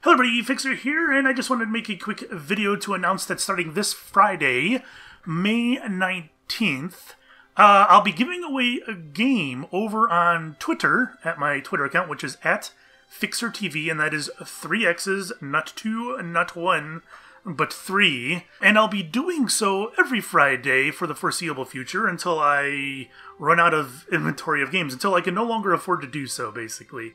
Hello everybody, Fixxxer here, and I just wanted to make a quick video to announce that starting this Friday, May 19th, I'll be giving away a game over on Twitter, at my Twitter account, which is at FixxxerTV, and that is 3 X's, not 2, not 1, but 3. And I'll be doing so every Friday for the foreseeable future until I run out of inventory of games, until I can no longer afford to do so, basically.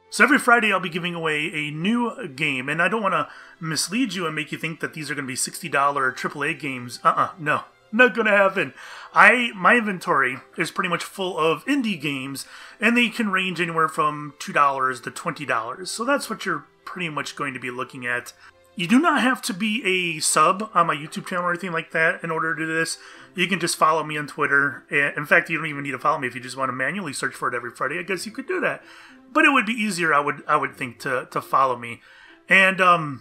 So every Friday I'll be giving away a new game, and I don't want to mislead you and make you think that these are going to be $60 AAA games. No, not going to happen. My inventory is pretty much full of indie games, and they can range anywhere from $2 to $20. So that's what you're pretty much going to be looking at. You do not have to be a sub on my YouTube channel or anything like that in order to do this. You can just follow me on Twitter. In fact, you don't even need to follow me if you just want to manually search for it every Friday. I guess you could do that. But it would be easier, I would think, to follow me. And I'm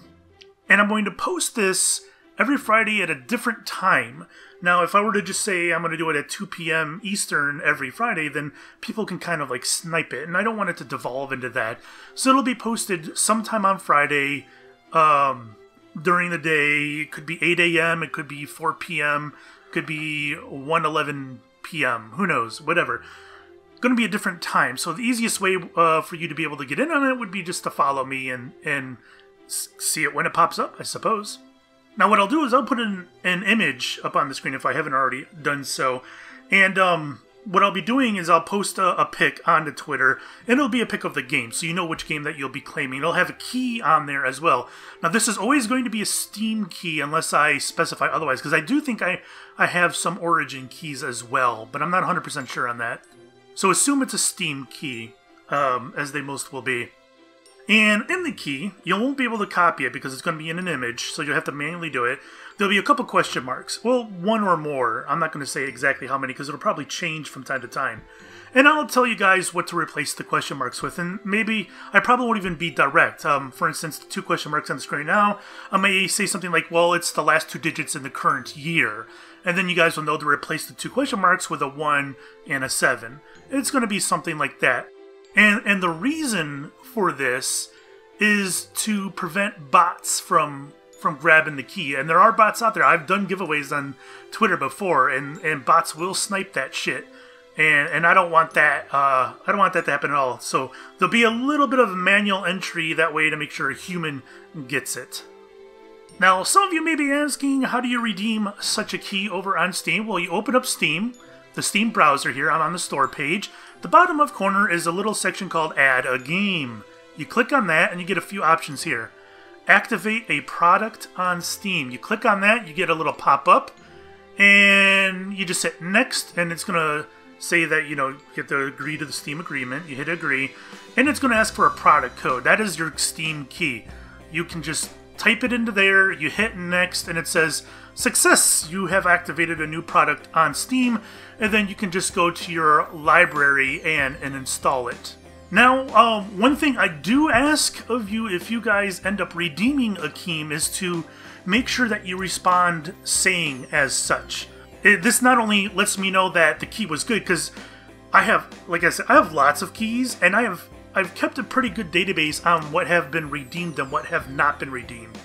going to post this every Friday at a different time. Now, if I were to just say I'm going to do it at 2 p.m. Eastern every Friday, then people can kind of like snipe it. And I don't want it to devolve into that. So it'll be posted sometime on Friday during the day. It could be 8 a.m., it could be 4 p.m., it could be 1:11 p.m., who knows, whatever. Going to be a different time, so the easiest way for you to be able to get in on it would be just to follow me and see it when it pops up, I suppose. Now what I'll do is I'll put an image up on the screen if I haven't already done so, and what I'll be doing is I'll post a pic onto Twitter, and it'll be a pic of the game, so you know which game that you'll be claiming. It'll have a key on there as well. Now this is always going to be a Steam key unless I specify otherwise, because I do think I have some Origin keys as well, but I'm not 100% sure on that. So assume it's a Steam key, as they most will be. And in the key, you won't be able to copy it because it's going to be in an image, so you'll have to manually do it. There'll be a couple question marks. Well, one or more. I'm not going to say exactly how many because it'll probably change from time to time. And I'll tell you guys what to replace the question marks with, and maybe I probably won't even be direct. For instance, the 2 question marks on the screen now, I may say something like, well, it's the last 2 digits in the current year. And then you guys will know to replace the 2 question marks with a 1 and a 7. It's going to be something like that. And the reason for this is to prevent bots from grabbing the key. And there are bots out there. I've done giveaways on Twitter before, and bots will snipe that shit. And I don't want that. I don't want that to happen at all. So there'll be a little bit of manual entry that way to make sure a human gets it. Now, some of you may be asking, how do you redeem such a key over on Steam? Well, you open up Steam, the Steam browser here. I'm on the store page. The bottom left corner is a little section called Add a Game. You click on that and you get a few options here. Activate a product on Steam. You click on that, you get a little pop-up, and you just hit Next, and it's going to say that, you know, you have to agree to the Steam agreement. You hit Agree, and it's going to ask for a product code. That is your Steam key. You can just type it into there, you hit Next, and it says, success! You have activated a new product on Steam, and then you can just go to your library and install it. Now, one thing I do ask of you if you guys end up redeeming a key is to make sure that you respond saying as such. This not only lets me know that the key was good, because I have, like I said, I have lots of keys, and I've kept a pretty good database on what have been redeemed and what have not been redeemed.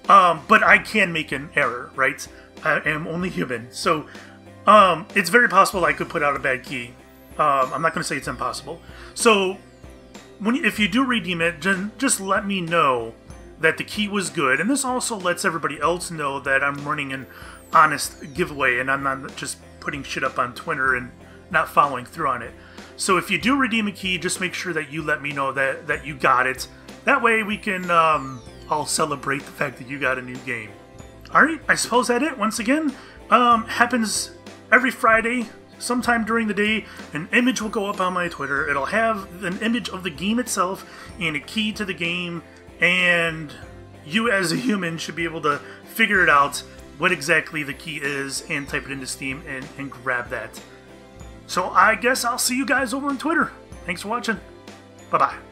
But I can make an error, right? I am only human. So it's very possible I could put out a bad key. I'm not going to say it's impossible. So if you do redeem it, just let me know that the key was good. And this also lets everybody else know that I'm running an honest giveaway and I'm not just putting shit up on Twitter and not following through on it. So if you do redeem a key, just make sure that you let me know that you got it. That way we can all celebrate the fact that you got a new game. Alright, I suppose that's it. Once again, happens every Friday, sometime during the day. An image will go up on my Twitter. It'll have an image of the game itself and a key to the game, and you as a human should be able to figure it out what exactly the key is and type it into Steam and grab that. So I guess I'll see you guys over on Twitter. Thanks for watching. Bye-bye.